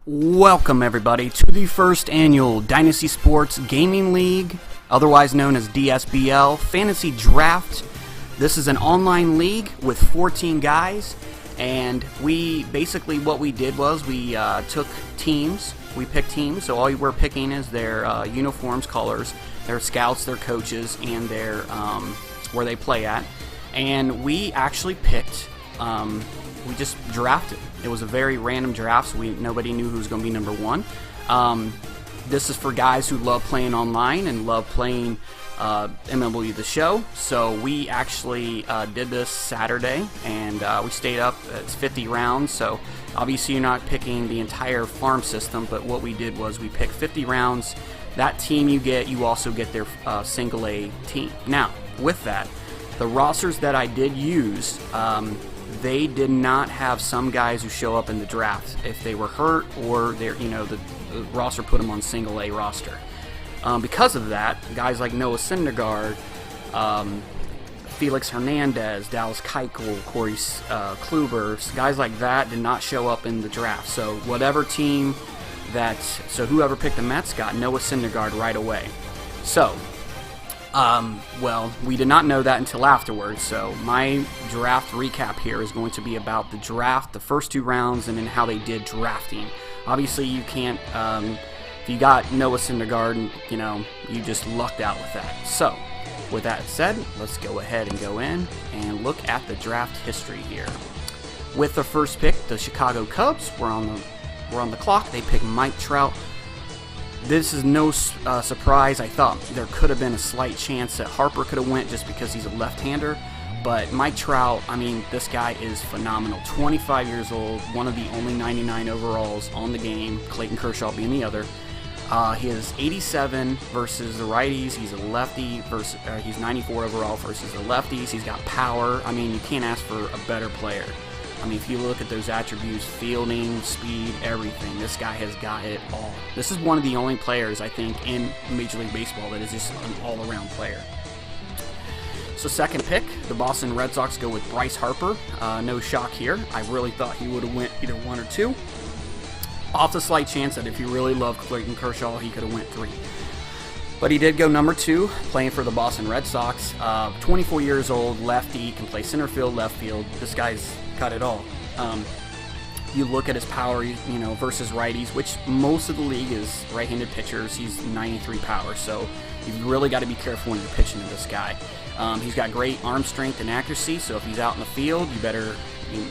Welcome everybody to the first annual Dynasty Sports Gaming League, otherwise known as DSBL, Fantasy Draft. This is an online league with 14 guys, and what we did was we took teams, we picked teams, so all we're picking is their uniforms, colors, their scouts, their coaches, and their where they play at, and we actually picked, we just drafted. It was a very random draft, so nobody knew who was going to be number one. This is for guys who love playing online and love playing MLB The Show. So we actually did this Saturday, and we stayed up. It's 50 rounds, so obviously you're not picking the entire farm system, but what we did was we picked 50 rounds. That team you also get their single A team. Now, with that, the rosters that I did use, they did not have some guys who show up in the draft if they were hurt or the roster put them on single A roster. Because of that, guys like Noah Syndergaard, Felix Hernandez, Dallas Keuchel, Corey Kluber, guys like that did not show up in the draft. So whoever picked the Mets got Noah Syndergaard right away. So, we did not know that until afterwards, so my draft recap here is going to be about the draft, the first two rounds, and then how they did drafting. Obviously, you can't, if you got Noah Syndergaard, you just lucked out with that. So, with that said, let's go ahead and go in and look at the draft history here. With the first pick, the Chicago Cubs were on the clock. They picked Mike Trout. This is no surprise. I thought there could have been a slight chance that Harper could have went just because he's a left-hander. But Mike Trout, this guy is phenomenal. 25 years old, one of the only 99 overalls on the game, Clayton Kershaw being the other. He is 87 versus the righties. He's a lefty versus he's 94 overall versus the lefties. He's got power. You can't ask for a better player. If you look at those attributes, fielding, speed, everything, this guy has got it all. This is one of the only players, I think, in Major League Baseball that is just an all-around player. So second pick, the Boston Red Sox go with Bryce Harper. No shock here. I really thought he would have went either one or two. Off the slight chance that if you really loved Clayton Kershaw, he could have went three. But he did go number two, playing for the Boston Red Sox. 24 years old, lefty, can play center field, left field. This guy's got it all. You look at his power, versus righties, which most of the league is right-handed pitchers. He's 93 power, so you've really got to be careful when you're pitching to this guy. He's got great arm strength and accuracy, so if he's out in the field, you better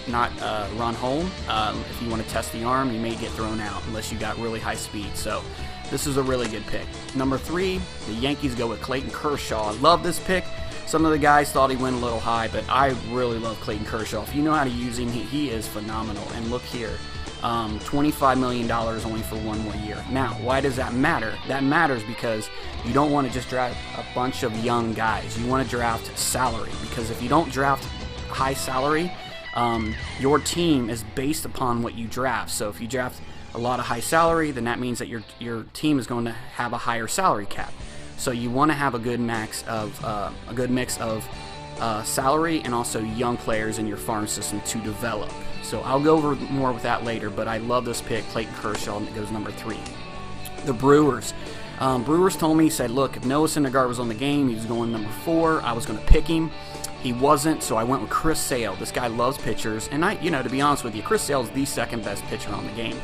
not run home. If you want to test the arm, you may get thrown out unless you got really high speed. So this is a really good pick. Number three, the Yankees go with Clayton Kershaw. I love this pick. Some of the guys thought he went a little high, but I really love Clayton Kershaw. If you know how to use him, he is phenomenal. And look here, $25 million only for 1 more year. Now, why does that matter? That matters because you don't want to just draft a bunch of young guys. You want to draft salary, because if you don't draft high salary, your team is based upon what you draft. So if you draft a lot of high salary, then that means that your team is going to have a higher salary cap. So you want to have a good mix of salary and also young players in your farm system to develop. So I'll go over more with that later, but I love this pick, Clayton Kershaw, and it goes number three. The Brewers. Brewers told me, said, look, if Noah Syndergaard was on the game, he was going number 4. I was going to pick him. He wasn't, so I went with Chris Sale. This guy loves pitchers, and to be honest with you, Chris Sale is the second best pitcher on the game.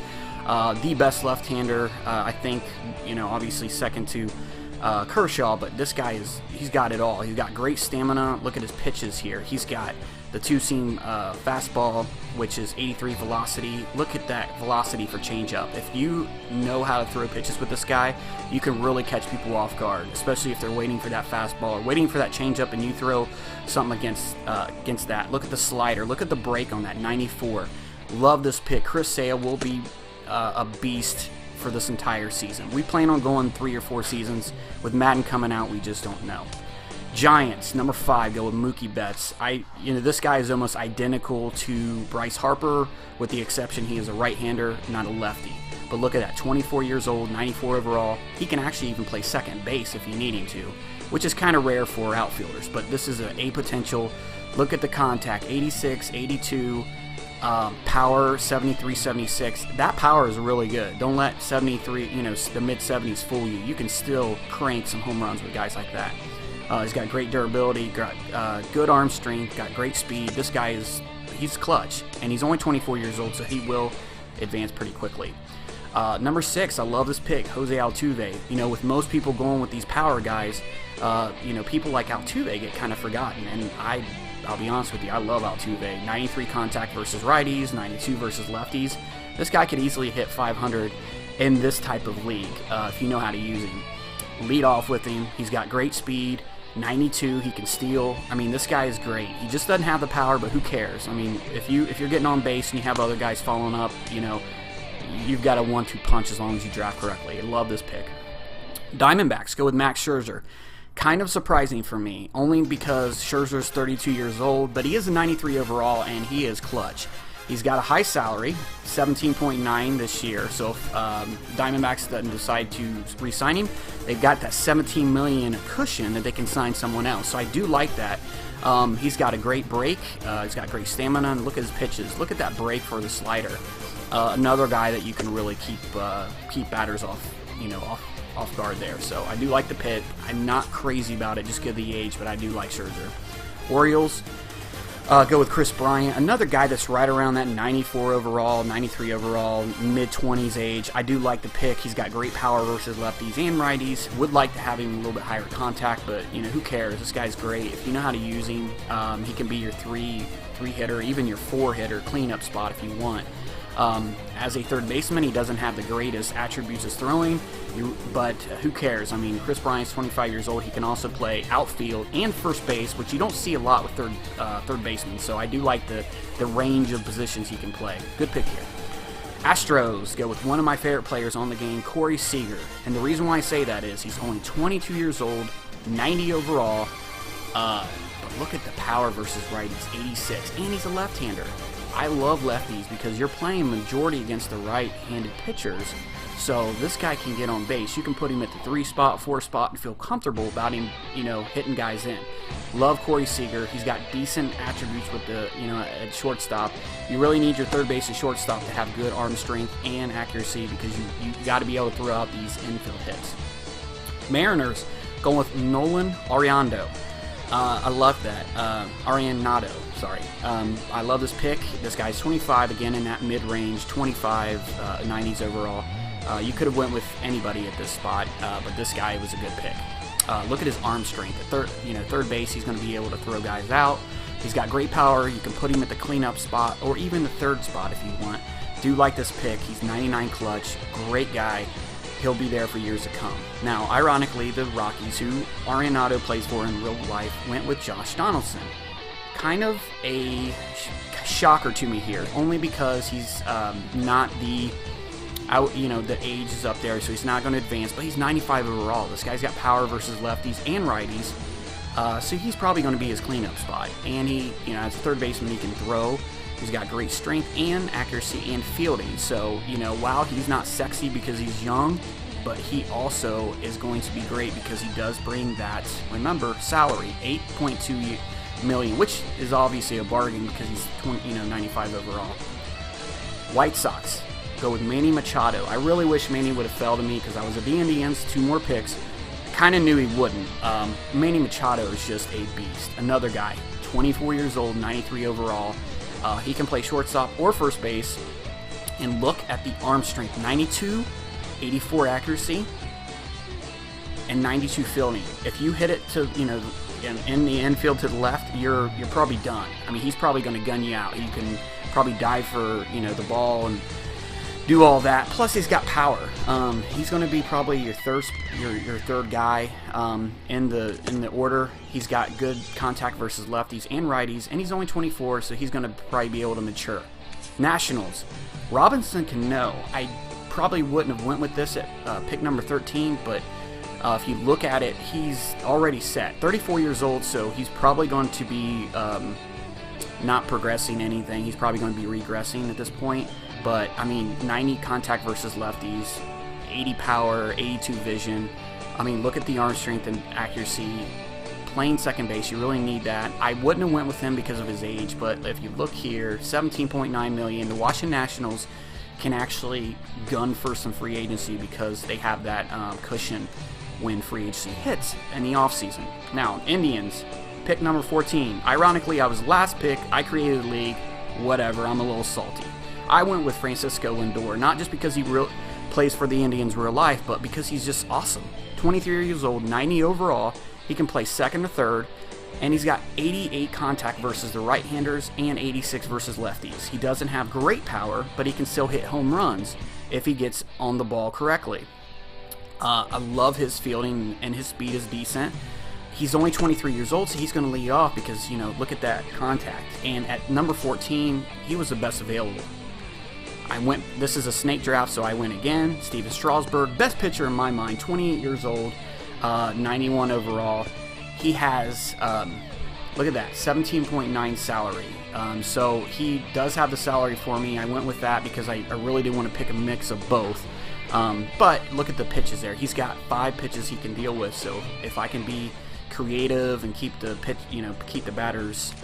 The best left-hander, I think, obviously second to Kershaw, but this guy he's got it all. He's got great stamina. Look at his pitches here. He's got the two-seam fastball, which is 83 velocity. Look at that velocity for changeup. If you know how to throw pitches with this guy, you can really catch people off guard, especially if they're waiting for that fastball or waiting for that changeup and you throw something against that. Look at the slider. Look at the break on that 94. Love this pick. Chris Sale will be a beast for this entire season. We plan on going 3 or 4 seasons. With Madden coming out, we just don't know. Giants, number 5, go with Mookie Betts. This guy is almost identical to Bryce Harper, with the exception he is a right-hander, not a lefty. But look at that, 24 years old, 94 overall. He can actually even play second base if you need him to, which is kind of rare for outfielders. But this is a potential. Look at the contact, 86, 82, power 73, 76. That power is really good. Don't let 73, the mid 70s fool you. You can still crank some home runs with guys like that. He's got great durability, got good arm strength, got great speed. This guy he's clutch, and he's only 24 years old, so he will advance pretty quickly. Number 6, I love this pick, Jose Altuve. With most people going with these power guys, people like Altuve get kind of forgotten, and I'll be honest with you, I love Altuve. 93 contact versus righties, 92 versus lefties. This guy could easily hit 500 in this type of league if you know how to use him. Lead off with him. He's got great speed. 92, he can steal. I mean, this guy is great. He just doesn't have the power, but who cares? I mean, if you're getting on base and you have other guys following up, you've got a 1-2 punch as long as you draft correctly. I love this pick. Diamondbacks go with Max Scherzer. Kind of surprising for me, only because Scherzer's 32 years old, but he is a 93 overall, and he is clutch. He's got a high salary, 17.9 this year, so if Diamondbacks doesn't decide to re-sign him, they've got that $17 million cushion that they can sign someone else, so I do like that. He's got a great break, he's got great stamina, and look at his pitches. Look at that break for the slider. Another guy that you can really keep batters off guard there, so I do like the pick. I'm not crazy about it just because of the age, but I do like Scherzer. Orioles go with Chris Bryant, another guy that's right around that 94 overall, 93 overall, mid-20s age. I do like the pick. He's got great power versus lefties and righties. Would like to have him a little bit higher contact, but who cares? This guy's great. If you know how to use him, he can be your three hitter, even your 4 hitter cleanup spot if you want. As a third baseman, he doesn't have the greatest attributes as throwing, but who cares? I mean, Chris Bryant's 25 years old. He can also play outfield and first base, which you don't see a lot with third baseman. So I do like the range of positions he can play. Good pick here. Astros go with one of my favorite players on the game, Corey Seager. And the reason why I say that is he's only 22 years old, 90 overall, but look at the power versus righties, 86, and he's a left-hander. I love lefties because you're playing majority against the right-handed pitchers, so this guy can get on base. You can put him at the 3 spot, 4 spot, and feel comfortable about him, hitting guys in. Love Corey Seager. He's got decent attributes with the, at shortstop. You really need your third base and shortstop to have good arm strength and accuracy because you got to be able to throw out these infield hits. Mariners going with Nolan Arenado. I love that. Arenado, sorry. I love this pick. This guy's 25, again in that mid-range, 25, 90s overall. You could have went with anybody at this spot, but this guy was a good pick. Look at his arm strength. At third base, he's going to be able to throw guys out. He's got great power. You can put him at the cleanup spot or even the 3rd spot if you want. Do like this pick. He's 99 clutch. Great guy. He'll be there for years to come. Now, ironically, the Rockies, who Arenado plays for in real life, went with Josh Donaldson. Kind of a shocker to me here, only because he's not the age is up there, so he's not going to advance, but he's 95 overall. This guy's got power versus lefties and righties, so he's probably going to be his cleanup spot. And he, as a third baseman, he can throw. He's got great strength and accuracy and fielding. So, while he's not sexy because he's young, but he also is going to be great because he does bring that, remember, salary, $8.2 million, which is obviously a bargain because he's 95 overall. White Sox go with Manny Machado. I really wish Manny would have fell to me because I was at the Indians, 2 more picks. Kind of knew he wouldn't. Manny Machado is just a beast. Another guy, 24 years old, 93 overall. He can play shortstop or first base. And look at the arm strength, 92, 84 accuracy, and 92 fielding. If you hit it to, in the infield to the left, you're probably done. I mean, he's probably going to gun you out. You can probably dive for, the ball and do all that. Plus, he's got power. He's going to be probably your third guy in the order. He's got good contact versus lefties and righties, and he's only 24, so he's going to probably be able to mature. Nationals, Robinson Cano. I probably wouldn't have went with this at pick number 13, but if you look at it, he's already set. 34 years old, so he's probably going to be not progressing anything. He's probably going to be regressing at this point. but I mean, 90 contact versus lefties, 80 power, 82 vision. I mean, look at the arm strength and accuracy. Playing second base, you really need that. I wouldn't have went with him because of his age, but if you look here, 17.9 million. The Washington Nationals can actually gun for some free agency because they have that cushion when free agency hits in the offseason. Now, Indians, pick number 14. Ironically, I was last pick. I created a league. Whatever, I'm a little salty. I went with Francisco Lindor, not just because he plays for the Indians real life, but because he's just awesome. 23 years old, 90 overall. He can play second or third, and he's got 88 contact versus the right-handers and 86 versus lefties. He doesn't have great power, but he can still hit home runs if he gets on the ball correctly. I love his fielding, and his speed is decent. He's only 23 years old, so he's going to lead off because, you know, look at that contact. And at number 14, he was the best available. This is a snake draft, so I went again. Steven Strasburg, best pitcher in my mind, 28 years old, 91 overall. He has, look at that, 17.9 salary. So he does have the salary for me. I went with that because I really do want to pick a mix of both. But look at the pitches there. He's got 5 pitches he can deal with. So if I can be creative and keep the pitch, keep the batters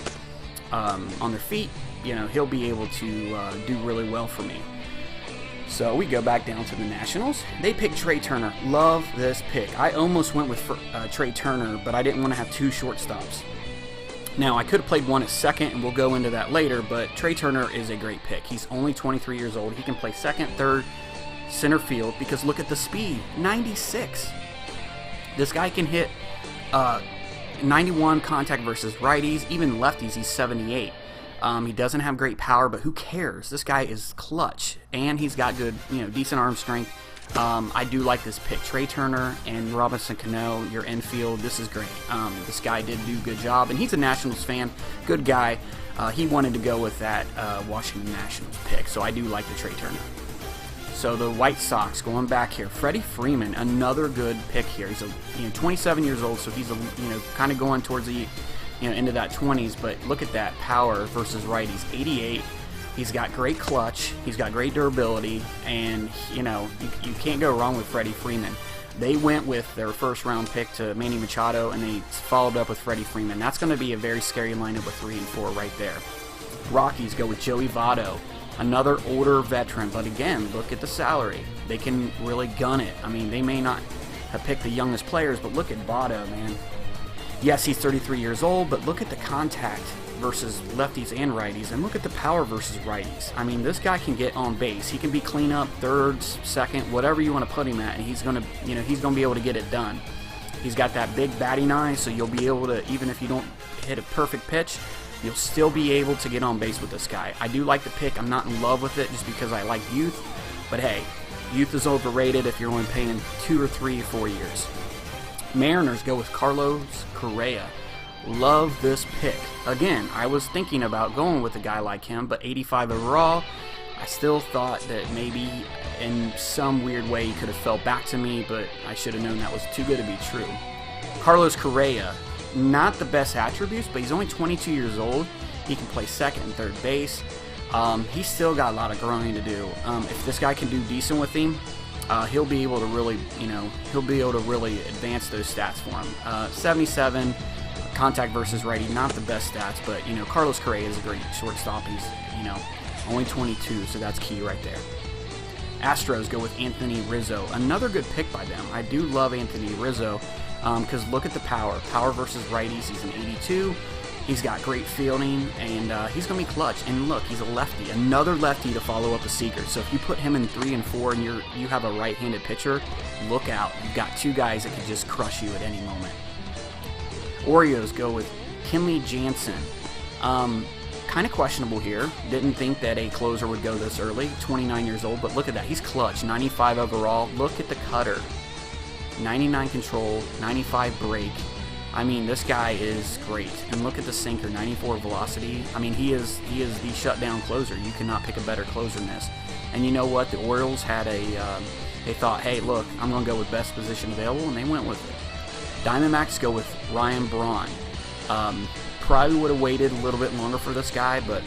on their feet, he'll be able to do really well for me. So we go back down to the Nationals. They picked Trey Turner. Love this pick. I almost went with Trey Turner, but I didn't want to have 2 shortstops. Now, I could have played one at second, and we'll go into that later, but Trey Turner is a great pick. He's only 23 years old. He can play second, third, center field, because look at the speed. 96. This guy can hit 91 contact versus righties, even lefties. He's 78. He doesn't have great power, but who cares? This guy is clutch, and he's got good, decent arm strength. I do like this pick. Trey Turner and Robinson Cano, your infield, this is great. This guy did do a good job, and he's a Nationals fan, good guy. He wanted to go with that Washington Nationals pick, so I do like the Trey Turner. So the White Sox, going back here, Freddie Freeman, another good pick here. He's 27 years old, so he's kind of going towards the into that 20s, but look at that power versus righties. 88. He's got great clutch. He's got great durability, and you can't go wrong with Freddie Freeman. They went with their first round pick to Manny Machado, and they followed up with Freddie Freeman. That's going to be a very scary lineup with 3 and 4 right there. Rockies go with Joey Votto, another older veteran, but again, look at the salary. They can really gun it. I mean, they may not have picked the youngest players, but look at Votto, man. Yes, he's 33 years old, but look at the contact versus lefties and righties, and look at the power versus righties. I mean, this guy can get on base. He can be cleanup, third, second, whatever you want to put him at, and he's gonna be able to get it done. He's got that big batting eye, so you'll be able to, even if you don't hit a perfect pitch, you'll still be able to get on base with this guy. I do like the pick. I'm not in love with it just because I like youth, but hey, youth is overrated if you're only paying 2 or 3 or 4 years. Mariners go with Carlos Correa. Love this pick. Again, I was thinking about going with a guy like him, but 85 overall, I still thought that maybe in some weird way he could have fell back to me, but I should have known that was too good to be true. Carlos Correa, not the best attributes, but he's only 22 yeyears old. He can play second and third base. He's still got a lot of growing to do. If this guy can do decent with him, he'll be able to really, advance those stats for him. 77 contact versus righty, not the best stats, but Carlos Correa is a great shortstop. He's only 22, so that's key right there. Astros go with Anthony Rizzo, another good pick by them. I do love Anthony Rizzo because look at the power versus righties. He's an 82. He's got great fielding, and he's going to be clutch. And look, he's a lefty, another lefty to follow up a Seager. So if you put him in 3 and 4 and you have a right-handed pitcher, look out. You've got 2 guys that can just crush you at any moment. Orioles go with Kenley Jansen. Kind of questionable here. Didn't think that a closer would go this early. 29 years old, but look at that. He's clutch. 95 overall. Look at the cutter. 99 control, 95 break. I mean, this guy is great. And look at the sinker, 94 velocity. I mean, he is the shutdown closer. You cannot pick a better closer than this. And you know what? The Orioles had they thought, hey, look, I'm going to go with best position available, and they went with it. Diamondbacks go with Ryan Braun. Probably would have waited a little bit longer for this guy, but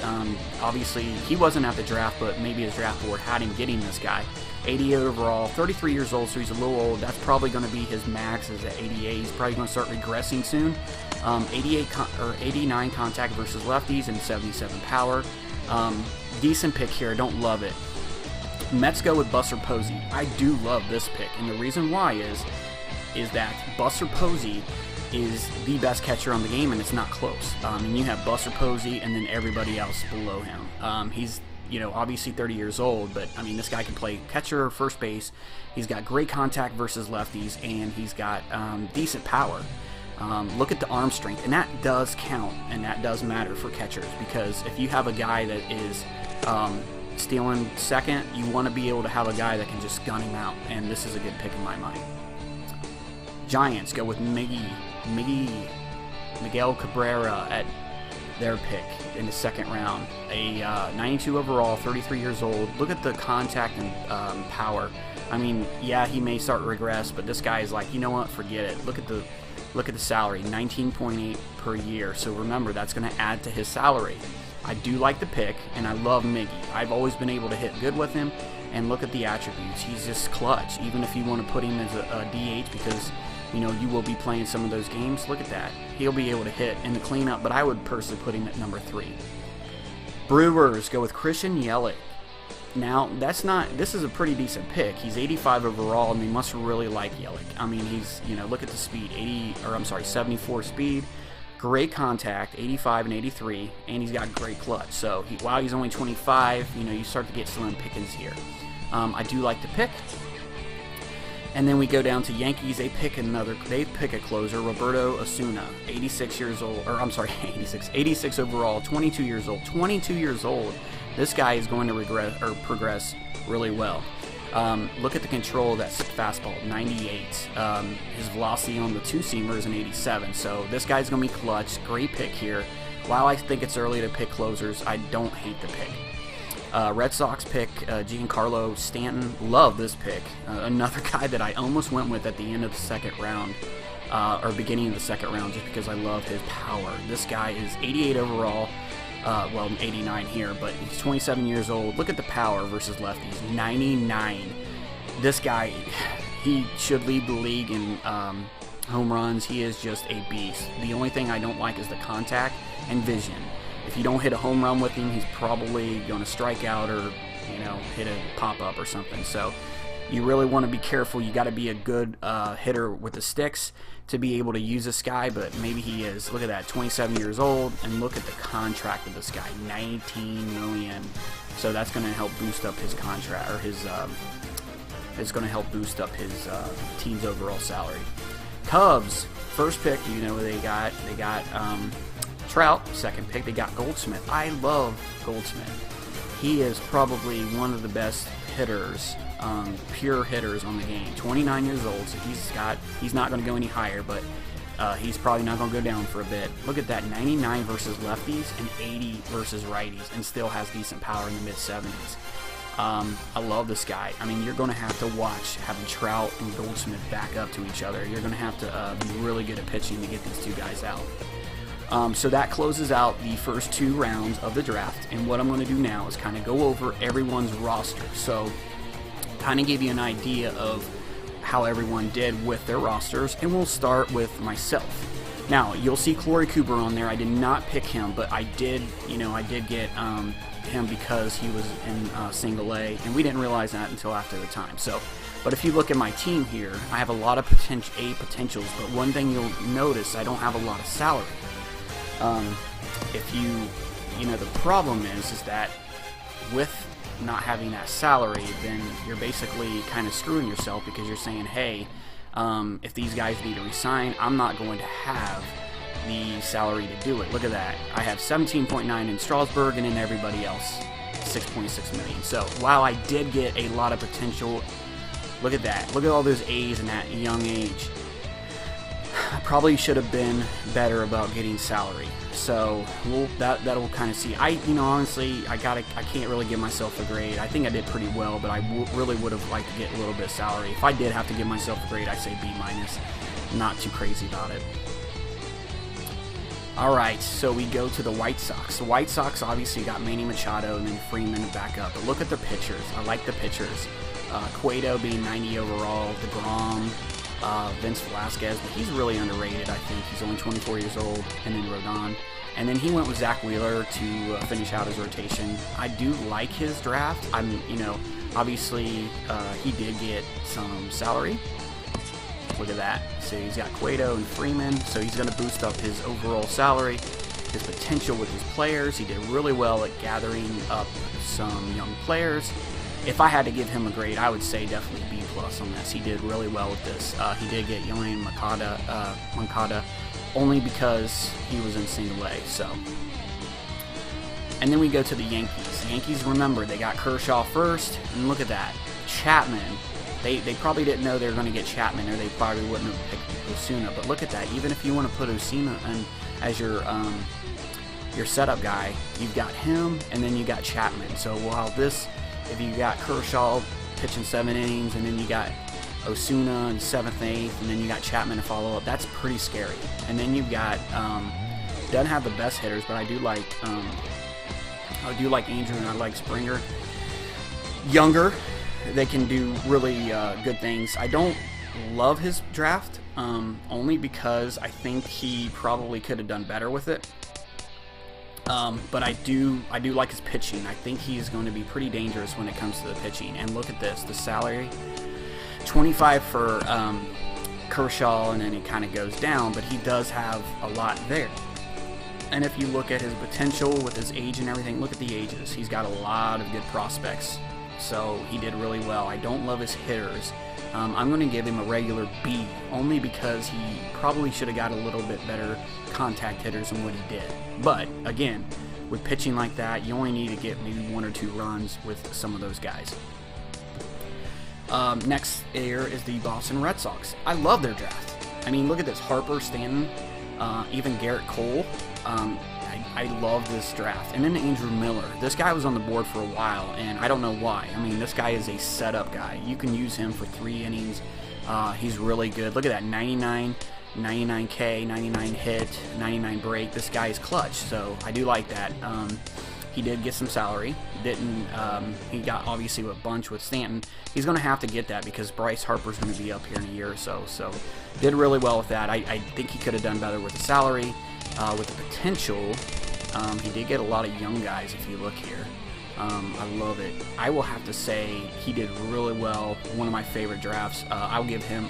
obviously he wasn't at the draft, but maybe his draft board had him getting this guy. 88 overall, 33 years old, so he's a little old. That's probably going to be his max is at 88. He's probably going to start regressing soon. 89 contact versus lefties and 77 power. Decent pick here. Don't love it. Mets go with Buster Posey. I do love this pick, and the reason why is that Buster Posey is the best catcher on the game, and it's not close. And you have Buster Posey and then everybody else below him. He's, you know, obviously 30 years old, but I mean, this guy can play catcher or first base. He's got great contact versus lefties, and he's got decent power. Look at the arm strength, and that does count, and that does matter for catchers, because if you have a guy that is stealing second, you want to be able to have a guy that can just gun him out, and this is a good pick in my mind. Giants go with Miguel Cabrera at their pick in the second round. A 92 overall, 33 years old. Look at the contact and power. I mean, yeah, he may start to regress, but this guy is like, you know what, forget it. Look at the salary, 19.8 per year. So remember, that's going to add to his salary. I do like the pick, and I love Miggy. I've always been able to hit good with him, and look at the attributes. He's just clutch, even if you want to put him as a DH, because you know you will be playing some of those games. Look at that. He'll be able to hit in the cleanup, but I would personally put him at number 3. Brewers go with Christian Yelich. Now, this is a pretty decent pick. He's 85 overall, and they must really like Yelich. I mean, he's, you know, look at the speed, 74 speed, great contact, 85 and 83, and he's got great clutch. So, while he's only 25, you know, you start to get slim pickings here. I do like the pick. And then we go down to Yankees. They pick a closer, Roberto Osuna, 86 years old, or I'm sorry, 86 overall, 22 years old. 22 years old. This guy is going to progress really well. Look at the control of that fastball, 98. His velocity on the two-seamer is an 87. So this guy's going to be clutch. Great pick here. While I think it's early to pick closers, I don't hate the pick. Red Sox pick Giancarlo Stanton. Love this pick. Another guy that I almost went with at the end of the second round, or beginning of the second round, just because I love his power. This guy is 88 overall. Well, 89 here, but he's 27 years old. Look at the power versus lefties, 99. This guy, he should lead the league in home runs. He is just a beast. The only thing I don't like is the contact and vision. If you don't hit a home run with him, he's probably going to strike out or, you know, hit a pop-up or something. So you really want to be careful. You got to be a good hitter with the sticks to be able to use this guy, but maybe he is. Look at that, 27 years old, and look at the contract of this guy, $19 million. So that's going to help boost up his contract, or his. It's going to help boost up his team's overall salary. Cubs, first pick, you know, they got Trout. Second pick, they got Goldschmidt. I love Goldschmidt. He is probably one of the best hitters, pure hitters on the game. 29 years old, so he's not going to go any higher, but he's probably not going to go down for a bit. Look at that, 99 versus lefties and 80 versus righties, and still has decent power in the mid-70s. I love this guy. I mean, you're going to have to watch having Trout and Goldschmidt back up to each other. You're going to have to be really good at pitching to get these two guys out. So that closes out the first 2 rounds of the draft, and what I'm going to do now is kind of go over everyone's roster. So kind of give you an idea of how everyone did with their rosters, and we'll start with myself. Now, you'll see Corey Cooper on there. I did not pick him, but I did get him because he was in single A, and we didn't realize that until after the time. So, but if you look at my team here, I have a lot of potentials, but one thing you'll notice, I don't have a lot of salary. If you know, the problem is that with not having that salary, then you're basically kind of screwing yourself, because you're saying, hey, if these guys need to resign, I'm not going to have the salary to do it. Look at that. I have 17.9 in Strasburg, and then everybody else 6.6 million. So while I did get a lot of potential, look at that. Look at all those A's in that young age. I probably should have been better about getting salary. So that'll kind of see. Honestly, I can't really give myself a grade. I think I did pretty well, but I really would have liked to get a little bit of salary. If I did have to give myself a grade, I say B-. Not too crazy about it. Alright, so we go to the White Sox. The White Sox obviously got Manny Machado and then Freeman back up. But look at the pitchers. I like the pitchers. Cueto being 90 overall, DeGrom, Vince Velasquez, but he's really underrated, I think. He's only 24 years old, and then Rodon. And then he went with Zach Wheeler to finish out his rotation. I do like his draft. Obviously, he did get some salary. Look at that. So he's got Cueto and Freeman, so he's going to boost up his overall salary, his potential with his players. He did really well at gathering up some young players. If I had to give him a grade, I would say definitely B+ on this. He did really well with this. He did get Yoan Moncada only because he was in single A. So, and then we go to the Yankees. The Yankees, remember, they got Kershaw first, and look at that. Chapman. They probably didn't know they were going to get Chapman, or they probably wouldn't have picked Osuna. But look at that. Even if you want to put Osuna as your setup guy, you've got him, and then you got Chapman. So while if you got Kershaw pitching 7 innings, and then you got Osuna in 7th, 8th, and then you got Chapman to follow up, that's pretty scary. And then you've got doesn't have the best hitters, but I do like Andrew and I like Springer. Younger. They can do really good things. I don't love his draft, only because I think he probably could have done better with it. But I do like his pitching. I think he's going to be pretty dangerous when it comes to the pitching. And look at this, the salary, 25 for Kershaw, and then it kind of goes down, but he does have a lot there. And if you look at his potential with his age and everything, look at the ages. He's got a lot of good prospects. So he did really well. I don't love his hitters. I'm going to give him a regular B, only because he probably should have got a little bit better contact hitters than what he did. But again, with pitching like that, you only need to get maybe 1 or 2 runs with some of those guys. Next here is the Boston Red Sox. I love their draft. I mean, look at this. Harper, Stanton, even Garrett Cole. I love this draft. And then Andrew Miller. This guy was on the board for a while, and I don't know why. I mean, this guy is a setup guy. You can use him for 3 innings. He's really good. Look at that, 99 K, 99 hit, 99 break. This guy is clutch, so I do like that. He did get some salary. He got obviously a bunch with Stanton. He's going to have to get that because Bryce Harper's going to be up here in a year or so. So did really well with that. I think he could have done better with the salary. With the potential, he did get a lot of young guys if you look here. I love it. I will have to say he did really well. One of my favorite drafts. I'll give him,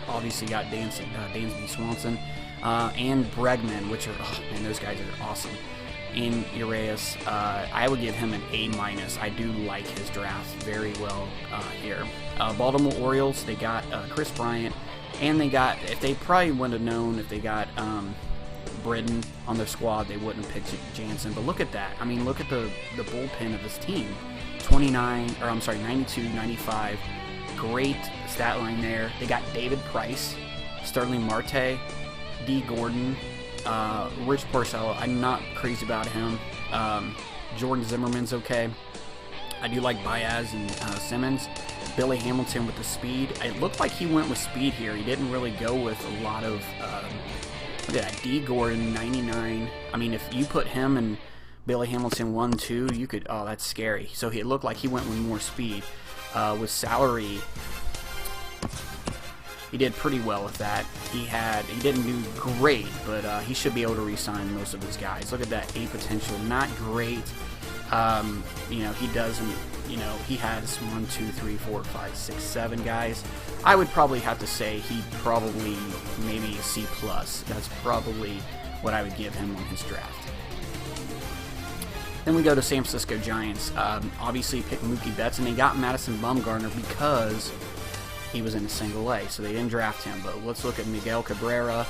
obviously got Dansby Swanson and Bregman, which are, man, those guys are awesome. And Urias, I would give him an A-. I do like his draft very well here. Baltimore Orioles, they got Chris Bryant, and they got, if they probably wouldn't have known if they got Britton on their squad, they wouldn't have picked Jansen. But look at that. I mean, look at the bullpen of this team. 92, 95. Great stat line there. They got David Price, Sterling Marte, D. Gordon, Rich Porcello. I'm not crazy about him. Jordan Zimmerman's okay. I do like Baez and Simmons. Billy Hamilton with the speed. It looked like he went with speed here. He didn't really go with a lot of... look at that, D. Gordon, 99. I mean, if you put him and Billy Hamilton 1-2, you could... Oh, that's scary. So it looked like he went with more speed. With salary, he did pretty well with that. He didn't do great, but he should be able to re-sign most of his guys. Look at that, A potential, not great. He doesn't, he has 1, 2, 3, 4, 5, 6, 7 guys. I would probably have to say he probably maybe a C+. That's probably what I would give him on his draft. Then we go to San Francisco Giants. Obviously picked Mookie Betts, and they got Madison Bumgarner because he was in a single A, so they didn't draft him. But let's look at Miguel Cabrera,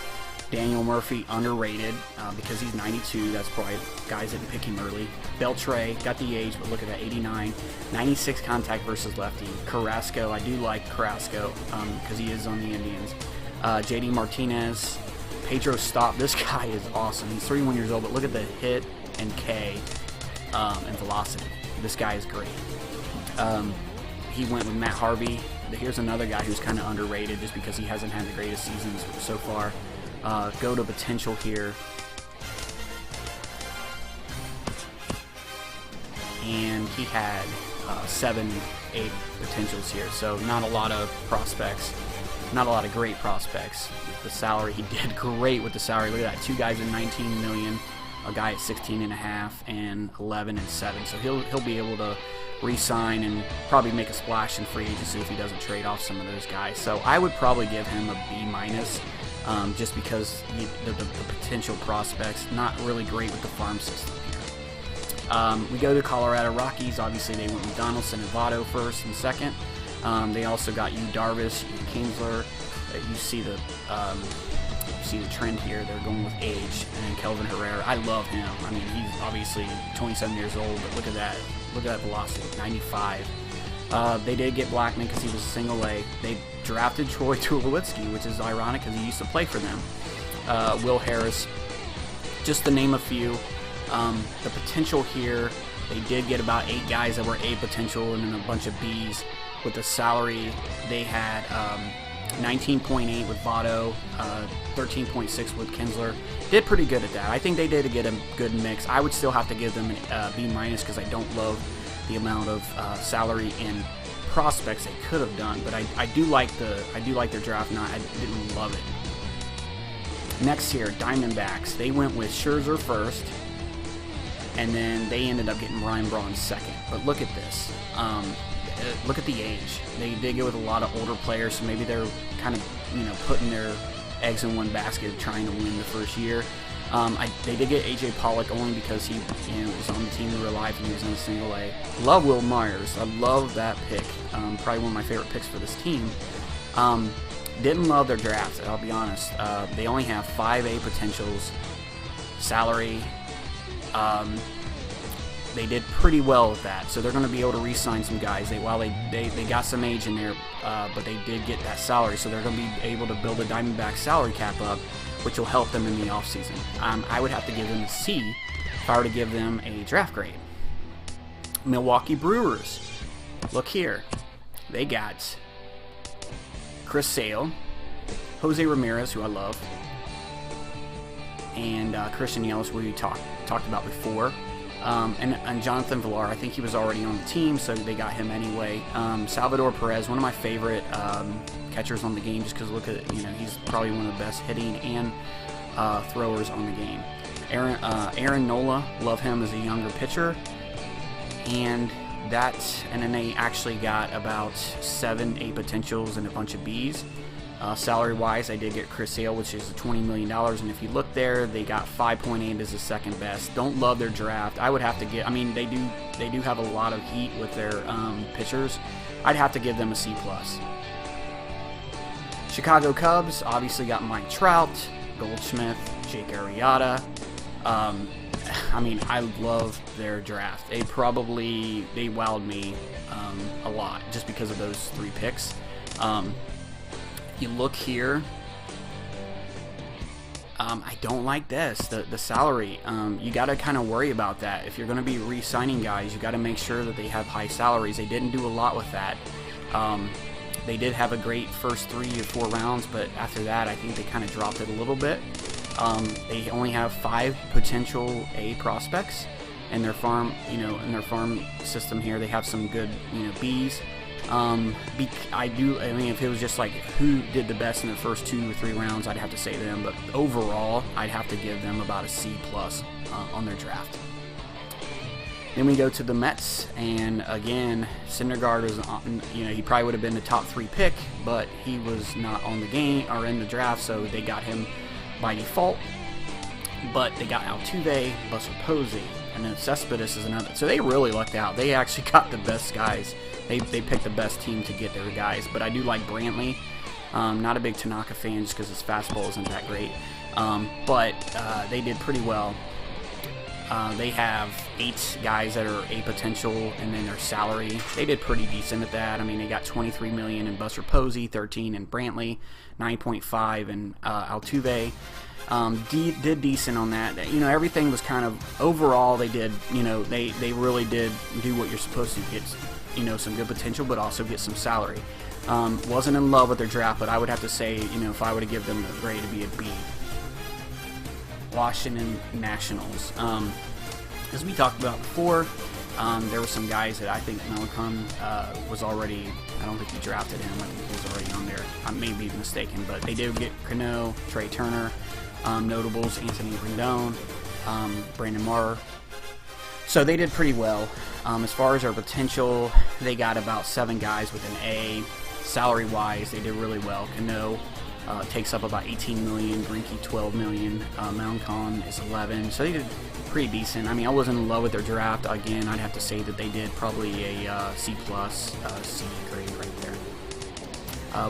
Daniel Murphy, underrated because he's 92. That's probably guys that didn't pick him early. Beltre, got the age, but look at that, 89. 96 contact versus lefty. Carrasco, I do like Carrasco because he is on the Indians. JD Martinez, Pedro Stop. This guy is awesome. He's 31 years old, but look at the hit and K and velocity. This guy is great. He went with Matt Harvey. Here's another guy who's kind of underrated just because he hasn't had the greatest seasons so far. Go to potential here. and he had 7 A potentials here. So not a lot of prospects, not a lot of great prospects. The salary, he did great with the salary. Look at that, 2 guys at 19 million, a guy at 16.5, and 11 and 7. So he'll be able to re-sign and probably make a splash in free agency if he doesn't trade off some of those guys. So I would probably give him a B-, just because the potential prospects, not really great with the farm system here. We go to Colorado Rockies. Obviously they went with Donaldson and Votto first and second. They also got Darvish, Kinsler. You see the trend here. They're going with age, and Kelvin Herrera. I love him. I mean, he's obviously 27 years old, but look at that. Look at that velocity, 95. They did get Blackman because he was a single A. They drafted Troy Tulowitzki, which is ironic because he used to play for them. Will Harris, just to name a few. The potential here, they did get about 8 guys that were A potential and then a bunch of Bs. With the salary, they had 19.8 with Votto, 13.6 with Kinsler. Did pretty good at that. I think they did get a good mix. I would still have to give them an B- because I don't love the amount of salary and prospects they could have done. But I do like their draft. I didn't love it. Next here, Diamondbacks. They went with Scherzer first, and then they ended up getting Ryan Braun second. But look at this. Look at the age. They did go with a lot of older players, so maybe they're kind of, putting their eggs in one basket, trying to win the first year. They did get AJ Pollock only because he, was on the team in real life and he was in a single A. Love Will Myers. I love that pick. Probably one of my favorite picks for this team. Didn't love their draft, I'll be honest. They only have 5 A potentials. Salary. They did pretty well with that, so they're going to be able to re-sign some guys. They got some age in there, but they did get that salary, so they're going to be able to build a Diamondback salary cap up, which will help them in the offseason. I would have to give them a C if I were to give them a draft grade. Milwaukee Brewers. Look here. They got Chris Sale, Jose Ramirez, who I love, and Christian Yelich, we talked about before. And Jonathan Villar, I think he was already on the team, so they got him anyway. Salvador Perez, one of my favorite catchers on the game, just because look at he's probably one of the best hitting and throwers on the game. Aaron Nola, love him as a younger pitcher, and then they actually got about 7 A potentials and a bunch of Bs. Salary-wise, I did get Chris Sale, which is $20 million, and if you look there, they got 5.8 as the second best. Don't love their draft. I would have to get. I mean, they do have a lot of heat with their pitchers. I'd have to give them a C+. Chicago Cubs obviously got Mike Trout, Goldschmidt, Jake Arrieta. I mean, I love their draft. They wowed me a lot just because of those 3 picks. You look here, I don't like this, the salary. You got to kind of worry about that. If you're going to be re-signing guys, you got to make sure that they have high salaries. They didn't do a lot with that. They did have a great first 3 or 4 rounds, but after that, I think they kind of dropped it a little bit. They only have 5 potential A prospects in their farm, in their farm system here. They have some good, Bs. I mean, if it was just like who did the best in the first 2 or 3 rounds, I'd have to say them. But overall, I'd have to give them about a C+ on their draft. Then we go to the Mets, and again, Syndergaard was on, he probably would have been the top 3 pick, but he was not on the game or in the draft, so they got him by default. But they got Altuve, Buster Posey, and then Cespedes is another. So they really lucked out. They actually got the best guys. They picked the best team to get their guys. But I do like Brantley. Not a big Tanaka fan just because his fastball isn't that great. But they did pretty well. They have 8 guys that are A potential, and then their salary, they did pretty decent at that. I mean, they got $23 million in Buster Posey, 13 in Brantley, 9.5 in Altuve. Did decent on that. Everything was kind of overall. They did. They really did do what you're supposed to get. Some good potential, but also get some salary. Wasn't in love with their draft, but I would have to say, if I were to give them a grade, it'd be a B. Washington Nationals. As we talked about before, There were some guys that I think Melicon was already, I don't think he drafted him, I think he was already on there. I may be mistaken, but they did get Cano, Trey Turner, notables, Anthony Rendon, Brandon Marr. So they did pretty well. As far as our potential, they got about 7 guys with an A. Salary-wise, they did really well. Cano takes up about 18 million, Greinke 12 million, Melicon is 11, so they did pretty decent. I mean, I wasn't in love with their draft. Again, I'd have to say that they did probably a C+, C grade right there.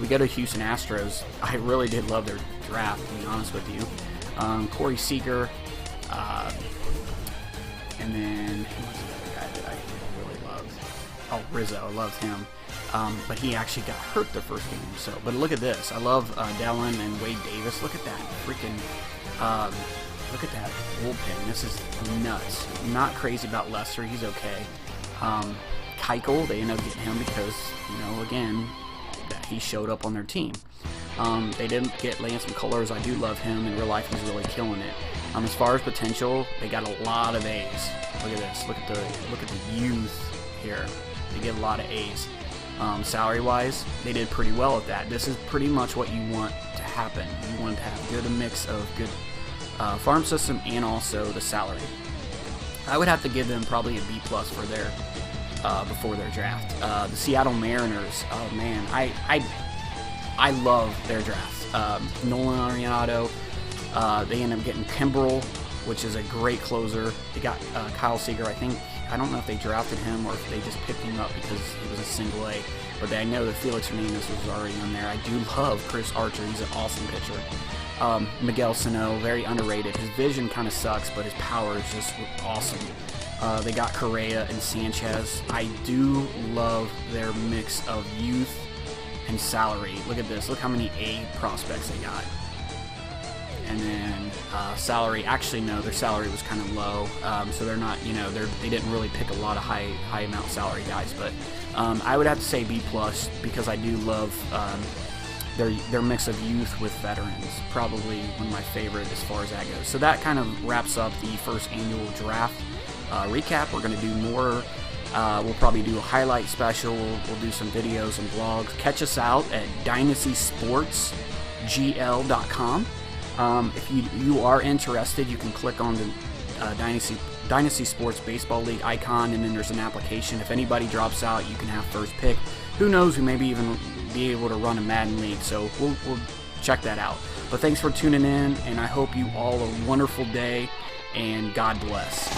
We go to Houston Astros. I really did love their draft, to be honest with you. Corey Seager, and then who was the other guy that I really loved? Oh, Rizzo, I loved him. But he actually got hurt the first game. So, but look at this. I love Dellin and Wade Davis. Look at that freaking. Look at that bullpen. This is nuts. I'm not crazy about Lester. He's okay. Keuchel, they ended up getting him because, you know, again, that he showed up on their team. They didn't get Lance McCullers. I do love him. In real life, he's really killing it. As far as potential, they got a lot of A's. Look at this. Look at the youth here. They get a lot of A's. Salary-wise, they did pretty well at that. This is pretty much what you want to happen. You want to have good mix of good farm system and also the salary. I would have to give them probably a B+ for their before their draft. The Seattle Mariners, oh man, I love their draft. Nolan Arenado, they end up getting Kimbrel, which is a great closer. They got Kyle Seager, I don't know if they drafted him or if they just picked him up because he was a single A, but I know that Felix Hernandez was already on there. I do love Chris Archer. He's an awesome pitcher. Miguel Sano, very underrated. His vision kind of sucks, but his power is just awesome. They got Correa and Sanchez. I do love their mix of youth and salary. Look at this. Look how many A prospects they got. And then salary, actually no, their salary was kind of low, so they're not, you know, they didn't really pick a lot of high amount salary guys, but I would have to say B+ because I do love their mix of youth with veterans. Probably one of my favorite as far as that goes. So that kind of wraps up the first annual draft recap. We're going to do more. We'll probably do a highlight special. We'll do some videos and blogs. Catch us out at dynastysportsgl.com. If you are interested, you can click on the Dynasty Sports Baseball League icon, and then there's an application. If anybody drops out, you can have first pick. Who knows, we may even be able to run a Madden League, so we'll check that out. But thanks for tuning in, and I hope you all a wonderful day, and God bless.